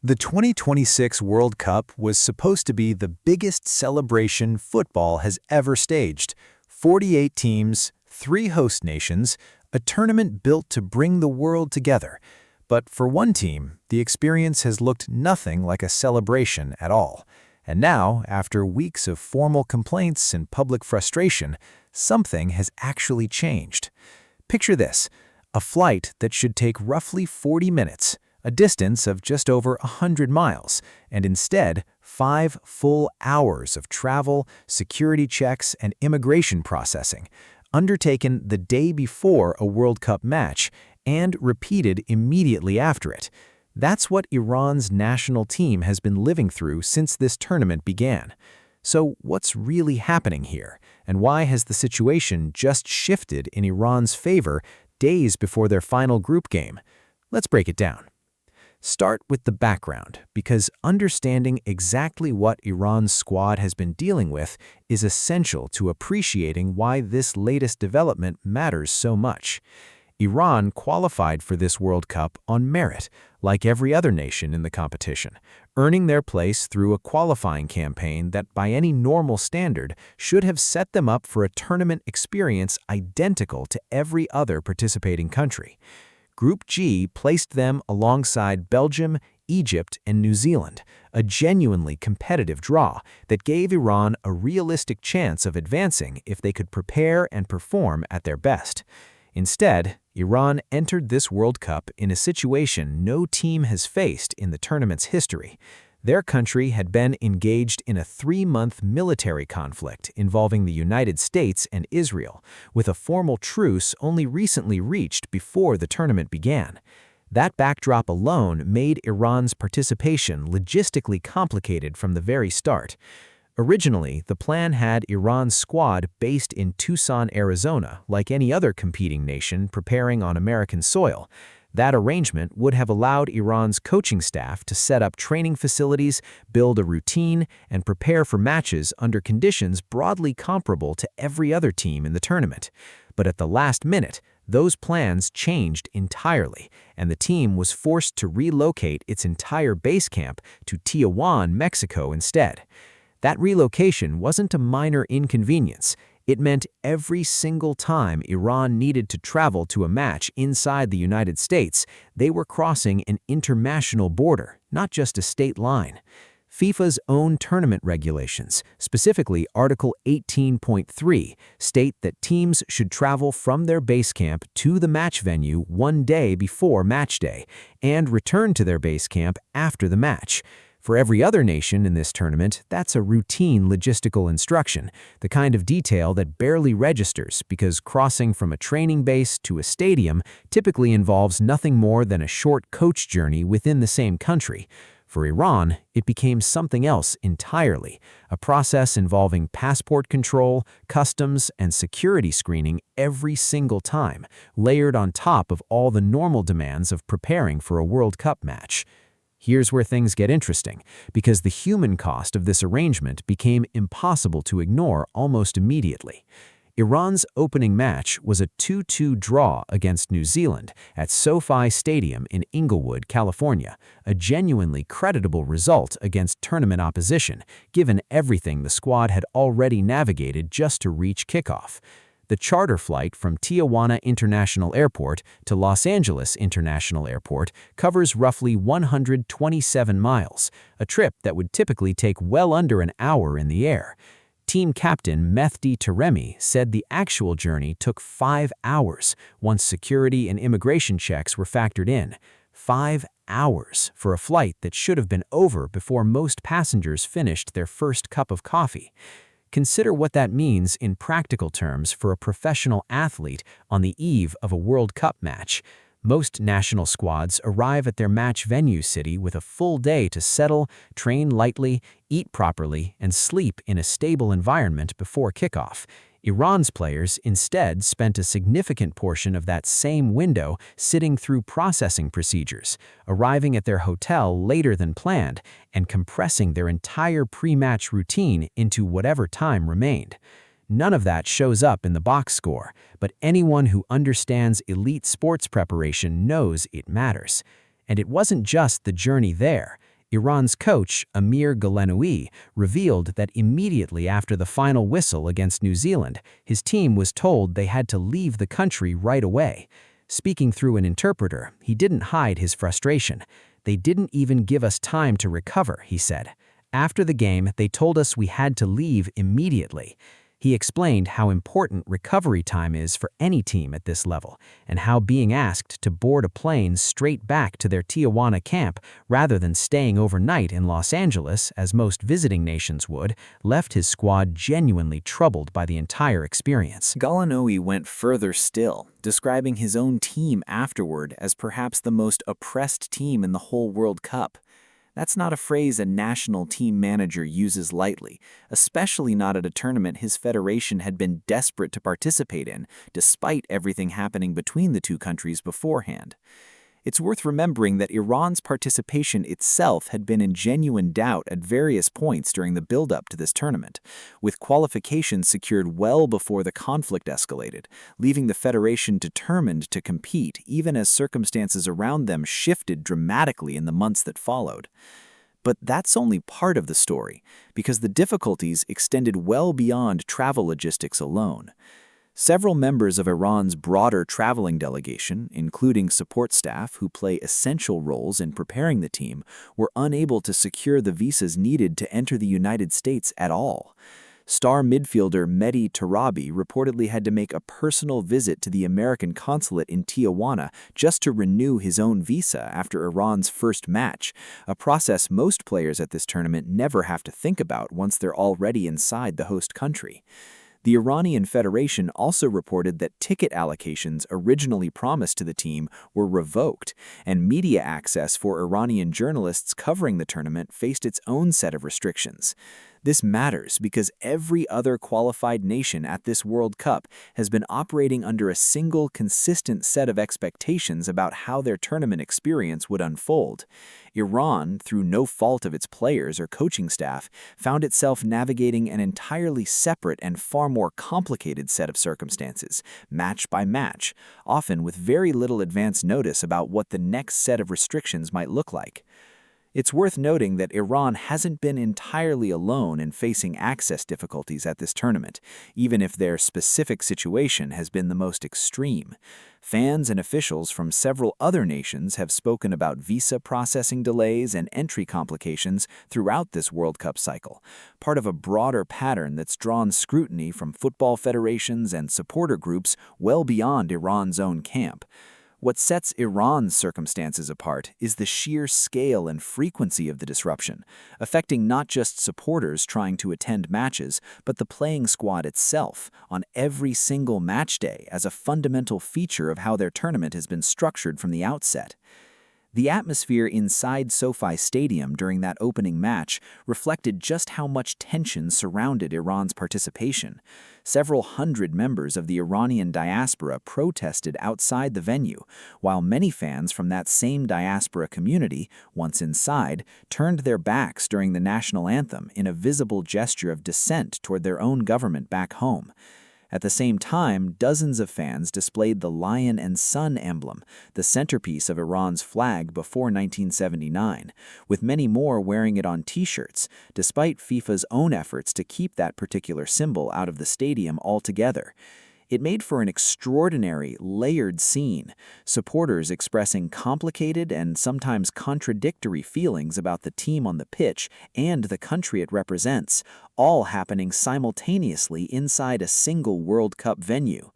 The 2026 World Cup was supposed to be the biggest celebration football has ever staged. 48 teams, 3 host nations, a tournament built to bring the world together. But for one team, the experience has looked nothing like a celebration at all. And now, after weeks of formal complaints and public frustration, something has actually changed. Picture this: a flight that should take roughly 40 minutes, a distance of just over 100 miles, and instead 5 full hours of travel, security checks, and immigration processing, undertaken the day before a World Cup match and repeated immediately after it. That's what Iran's national team has been living through since this tournament began. So what's really happening here, and why has the situation just shifted in Iran's favor days before their final group game? Let's break it down. Start with the background, because understanding exactly what Iran's squad has been dealing with is essential to appreciating why this latest development matters so much. Iran qualified for this World Cup on merit, like every other nation in the competition, earning their place through a qualifying campaign that by any normal standard should have set them up for a tournament experience identical to every other participating country. Group G placed them alongside Belgium, Egypt, and New Zealand, a genuinely competitive draw that gave Iran a realistic chance of advancing if they could prepare and perform at their best. Instead, Iran entered this World Cup in a situation no team has faced in the tournament's history. Their country had been engaged in a 3-month military conflict involving the United States and Israel, with a formal truce only recently reached before the tournament began. That backdrop alone made Iran's participation logistically complicated from the very start. Originally, the plan had Iran's squad based in Tucson, Arizona, like any other competing nation preparing on American soil. That arrangement would have allowed Iran's coaching staff to set up training facilities, build a routine, and prepare for matches under conditions broadly comparable to every other team in the tournament. But at the last minute, those plans changed entirely, and the team was forced to relocate its entire base camp to Tijuana, Mexico instead. That relocation wasn't a minor inconvenience. It meant every single time Iran needed to travel to a match inside the United States, they were crossing an international border, not just a state line. FIFA's own tournament regulations, specifically Article 18.3, state that teams should travel from their base camp to the match venue one day before match day and return to their base camp after the match. For every other nation in this tournament, that's a routine logistical instruction, the kind of detail that barely registers because crossing from a training base to a stadium typically involves nothing more than a short coach journey within the same country. For Iran, it became something else entirely, a process involving passport control, customs, and security screening every single time, layered on top of all the normal demands of preparing for a World Cup match. Here's where things get interesting, because the human cost of this arrangement became impossible to ignore almost immediately. Iran's opening match was a 2-2 draw against New Zealand at SoFi Stadium in Inglewood, California, a genuinely creditable result against tournament opposition, given everything the squad had already navigated just to reach kickoff. The charter flight from Tijuana International Airport to Los Angeles International Airport covers roughly 127 miles, a trip that would typically take well under an hour in the air. Team captain Mehdi Taremi said the actual journey took 5 hours once security and immigration checks were factored in. 5 hours for a flight that should have been over before most passengers finished their first cup of coffee. Consider what that means in practical terms for a professional athlete on the eve of a World Cup match. Most national squads arrive at their match venue city with a full day to settle, train lightly, eat properly, and sleep in a stable environment before kickoff. Iran's players instead spent a significant portion of that same window sitting through processing procedures, arriving at their hotel later than planned, and compressing their entire pre-match routine into whatever time remained. None of that shows up in the box score, but anyone who understands elite sports preparation knows it matters. And it wasn't just the journey there. Iran's coach, Amir Ghalenoui, revealed that immediately after the final whistle against New Zealand, his team was told they had to leave the country right away. Speaking through an interpreter, he didn't hide his frustration. "They didn't even give us time to recover," he said. "After the game, they told us we had to leave immediately." He explained how important recovery time is for any team at this level, and how being asked to board a plane straight back to their Tijuana camp rather than staying overnight in Los Angeles, as most visiting nations would, left his squad genuinely troubled by the entire experience. Ghalenoui went further still, describing his own team afterward as perhaps the most oppressed team in the whole World Cup. That's not a phrase a national team manager uses lightly, especially not at a tournament his federation had been desperate to participate in, despite everything happening between the two countries beforehand. It's worth remembering that Iran's participation itself had been in genuine doubt at various points during the build-up to this tournament, with qualifications secured well before the conflict escalated, leaving the federation determined to compete even as circumstances around them shifted dramatically in the months that followed. But that's only part of the story, because the difficulties extended well beyond travel logistics alone. Several members of Iran's broader traveling delegation, including support staff who play essential roles in preparing the team, were unable to secure the visas needed to enter the United States at all. Star midfielder Mehdi Tarabi reportedly had to make a personal visit to the American consulate in Tijuana just to renew his own visa after Iran's first match, a process most players at this tournament never have to think about once they're already inside the host country. The Iranian Federation also reported that ticket allocations originally promised to the team were revoked, and media access for Iranian journalists covering the tournament faced its own set of restrictions. This matters because every other qualified nation at this World Cup has been operating under a single consistent set of expectations about how their tournament experience would unfold. Iran, through no fault of its players or coaching staff, found itself navigating an entirely separate and far more complicated set of circumstances, match by match, often with very little advance notice about what the next set of restrictions might look like. It's worth noting that Iran hasn't been entirely alone in facing access difficulties at this tournament, even if their specific situation has been the most extreme. Fans and officials from several other nations have spoken about visa processing delays and entry complications throughout this World Cup cycle, part of a broader pattern that's drawn scrutiny from football federations and supporter groups well beyond Iran's own camp. What sets Iran's circumstances apart is the sheer scale and frequency of the disruption, affecting not just supporters trying to attend matches, but the playing squad itself on every single match day as a fundamental feature of how their tournament has been structured from the outset. The atmosphere inside SoFi Stadium during that opening match reflected just how much tension surrounded Iran's participation. Several hundred members of the Iranian diaspora protested outside the venue, while many fans from that same diaspora community, once inside, turned their backs during the national anthem in a visible gesture of dissent toward their own government back home. At the same time, dozens of fans displayed the lion and sun emblem, the centerpiece of Iran's flag before 1979, with many more wearing it on T-shirts, despite FIFA's own efforts to keep that particular symbol out of the stadium altogether. It made for an extraordinary, layered scene, supporters expressing complicated and sometimes contradictory feelings about the team on the pitch and the country it represents, all happening simultaneously inside a single World Cup venue.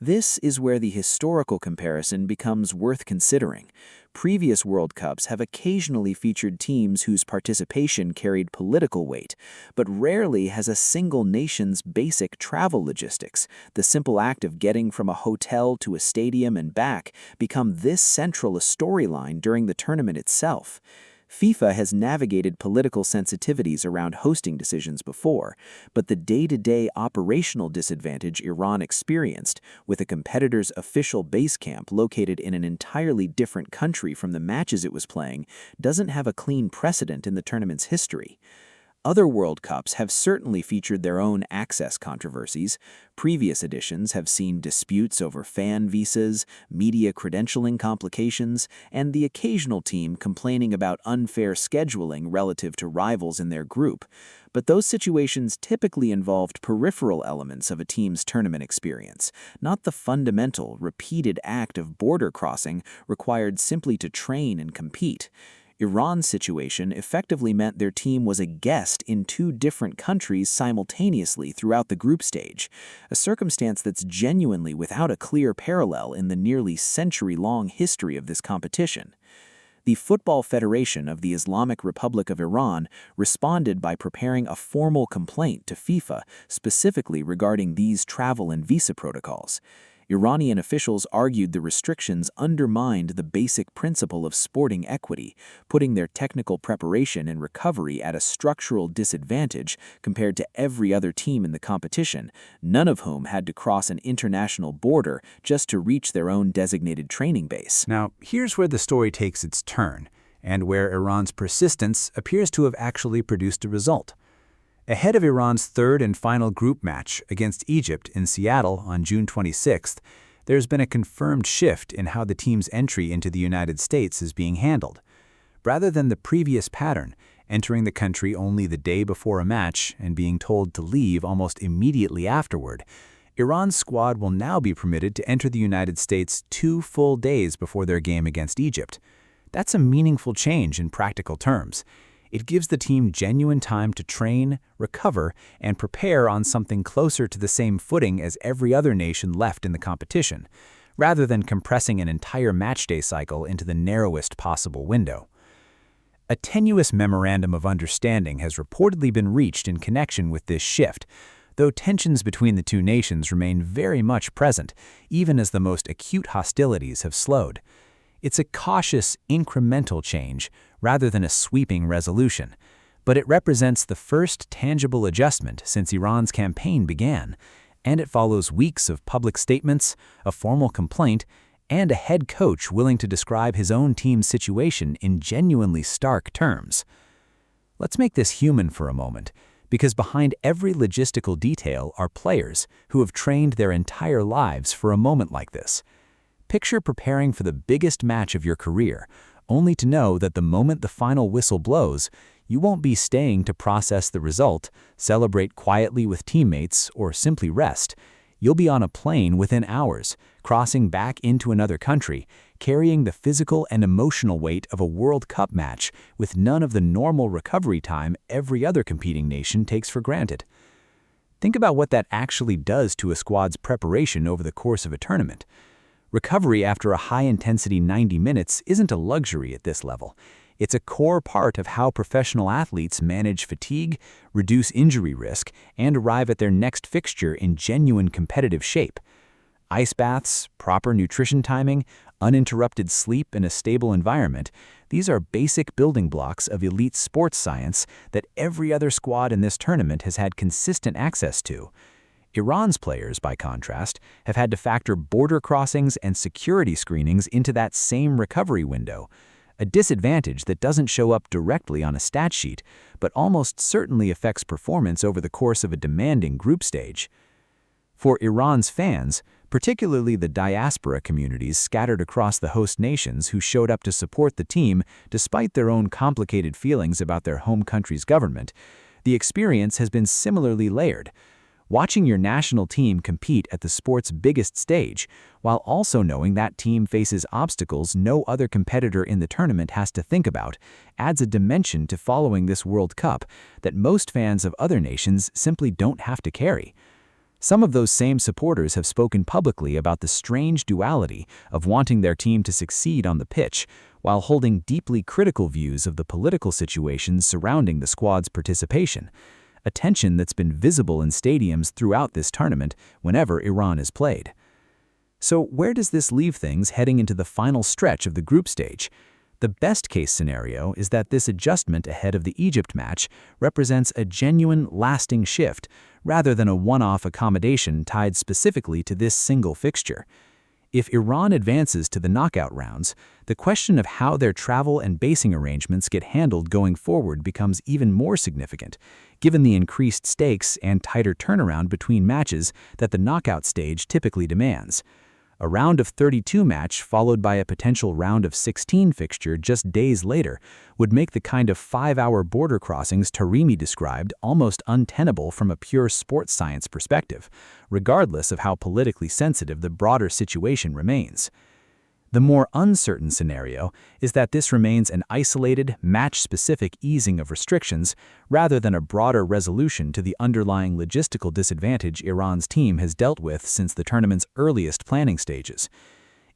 This is where the historical comparison becomes worth considering. Previous World Cups have occasionally featured teams whose participation carried political weight, but rarely has a single nation's basic travel logistics, the simple act of getting from a hotel to a stadium and back, become this central a storyline during the tournament itself. FIFA has navigated political sensitivities around hosting decisions before, but the day-to-day operational disadvantage Iran experienced, with a competitor's official base camp located in an entirely different country from the matches it was playing, doesn't have a clean precedent in the tournament's history. Other World Cups have certainly featured their own access controversies. Previous editions have seen disputes over fan visas, media credentialing complications, and the occasional team complaining about unfair scheduling relative to rivals in their group. But those situations typically involved peripheral elements of a team's tournament experience, not the fundamental, repeated act of border crossing required simply to train and compete. Iran's situation effectively meant their team was a guest in two different countries simultaneously throughout the group stage, a circumstance that's genuinely without a clear parallel in the nearly century-long history of this competition. The Football Federation of the Islamic Republic of Iran responded by preparing a formal complaint to FIFA specifically regarding these travel and visa protocols. Iranian officials argued the restrictions undermined the basic principle of sporting equity, putting their technical preparation and recovery at a structural disadvantage compared to every other team in the competition, none of whom had to cross an international border just to reach their own designated training base. Now, here's where the story takes its turn, and where Iran's persistence appears to have actually produced a result. Ahead of Iran's third and final group match against Egypt in Seattle on June 26th, there's been a confirmed shift in how the team's entry into the United States is being handled. Rather than the previous pattern, entering the country only the day before a match and being told to leave almost immediately afterward, Iran's squad will now be permitted to enter the United States 2 full days before their game against Egypt. That's a meaningful change in practical terms. It gives the team genuine time to train, recover, and prepare on something closer to the same footing as every other nation left in the competition, rather than compressing an entire matchday cycle into the narrowest possible window. A tenuous memorandum of understanding has reportedly been reached in connection with this shift, though tensions between the two nations remain very much present, even as the most acute hostilities have slowed. It's a cautious, incremental change rather than a sweeping resolution, but it represents the first tangible adjustment since Iran's campaign began, and it follows weeks of public statements, a formal complaint, and a head coach willing to describe his own team's situation in genuinely stark terms. Let's make this human for a moment, because behind every logistical detail are players who have trained their entire lives for a moment like this. Picture preparing for the biggest match of your career, only to know that the moment the final whistle blows, you won't be staying to process the result, celebrate quietly with teammates, or simply rest. You'll be on a plane within hours, crossing back into another country, carrying the physical and emotional weight of a World Cup match with none of the normal recovery time every other competing nation takes for granted. Think about what that actually does to a squad's preparation over the course of a tournament. Recovery after a high-intensity 90 minutes isn't a luxury at this level. It's a core part of how professional athletes manage fatigue, reduce injury risk, and arrive at their next fixture in genuine competitive shape. Ice baths, proper nutrition timing, uninterrupted sleep in a stable environment, these are basic building blocks of elite sports science that every other squad in this tournament has had consistent access to. Iran's players, by contrast, have had to factor border crossings and security screenings into that same recovery window, a disadvantage that doesn't show up directly on a stat sheet, but almost certainly affects performance over the course of a demanding group stage. For Iran's fans, particularly the diaspora communities scattered across the host nations who showed up to support the team despite their own complicated feelings about their home country's government, the experience has been similarly layered. Watching your national team compete at the sport's biggest stage, while also knowing that team faces obstacles no other competitor in the tournament has to think about, adds a dimension to following this World Cup that most fans of other nations simply don't have to carry. Some of those same supporters have spoken publicly about the strange duality of wanting their team to succeed on the pitch, while holding deeply critical views of the political situations surrounding the squad's participation, a tension that's been visible in stadiums throughout this tournament whenever Iran is played. So where does this leave things heading into the final stretch of the group stage? The best-case scenario is that this adjustment ahead of the Egypt match represents a genuine, lasting shift, rather than a one-off accommodation tied specifically to this single fixture. If Iran advances to the knockout rounds, The question of how their travel and basing arrangements get handled going forward becomes even more significant, given the increased stakes and tighter turnaround between matches that the knockout stage typically demands. A round of 32 match followed by a potential round of 16 fixture just days later would make the kind of 5-hour border crossings Taremi described almost untenable from a pure sports science perspective, regardless of how politically sensitive the broader situation remains. The more uncertain scenario is that this remains an isolated, match-specific easing of restrictions rather than a broader resolution to the underlying logistical disadvantage Iran's team has dealt with since the tournament's earliest planning stages.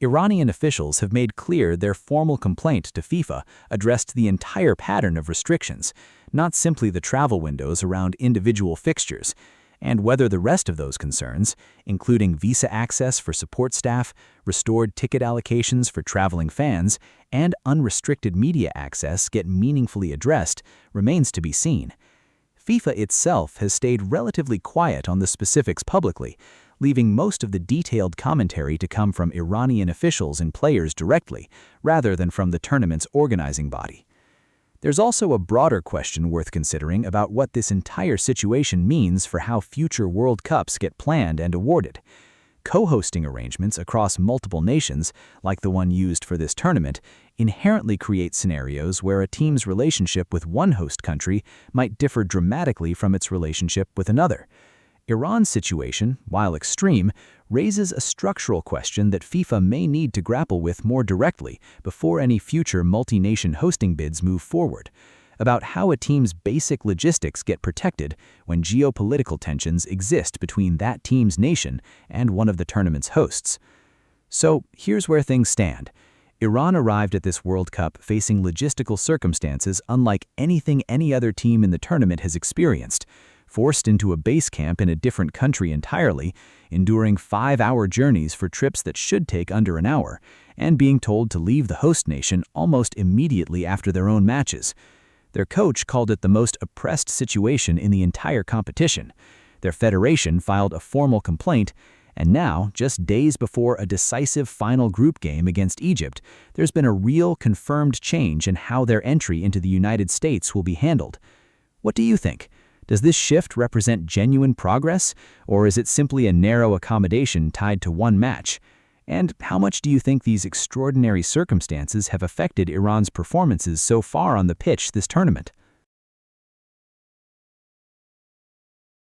Iranian officials have made clear their formal complaint to FIFA addressed the entire pattern of restrictions, not simply the travel windows around individual fixtures, and whether the rest of those concerns, including visa access for support staff, restored ticket allocations for traveling fans, and unrestricted media access get meaningfully addressed, remains to be seen. FIFA itself has stayed relatively quiet on the specifics publicly, leaving most of the detailed commentary to come from Iranian officials and players directly, rather than from the tournament's organizing body. There's also a broader question worth considering about what this entire situation means for how future World Cups get planned and awarded. Co-hosting arrangements across multiple nations, like the one used for this tournament, inherently create scenarios where a team's relationship with one host country might differ dramatically from its relationship with another. Iran's situation, while extreme, raises a structural question that FIFA may need to grapple with more directly before any future multi-nation hosting bids move forward, about how a team's basic logistics get protected when geopolitical tensions exist between that team's nation and one of the tournament's hosts. So here's where things stand. Iran arrived at this World Cup facing logistical circumstances unlike anything any other team in the tournament has experienced, forced into a base camp in a different country entirely, enduring 5-hour journeys for trips that should take under an hour, and being told to leave the host nation almost immediately after their own matches. Their coach called it the most oppressed situation in the entire competition. Their federation filed a formal complaint, and now, just days before a decisive final group game against Egypt, there's been a real confirmed change in how their entry into the United States will be handled. What do you think? Does this shift represent genuine progress, or is it simply a narrow accommodation tied to one match? And how much do you think these extraordinary circumstances have affected Iran's performances so far on the pitch this tournament?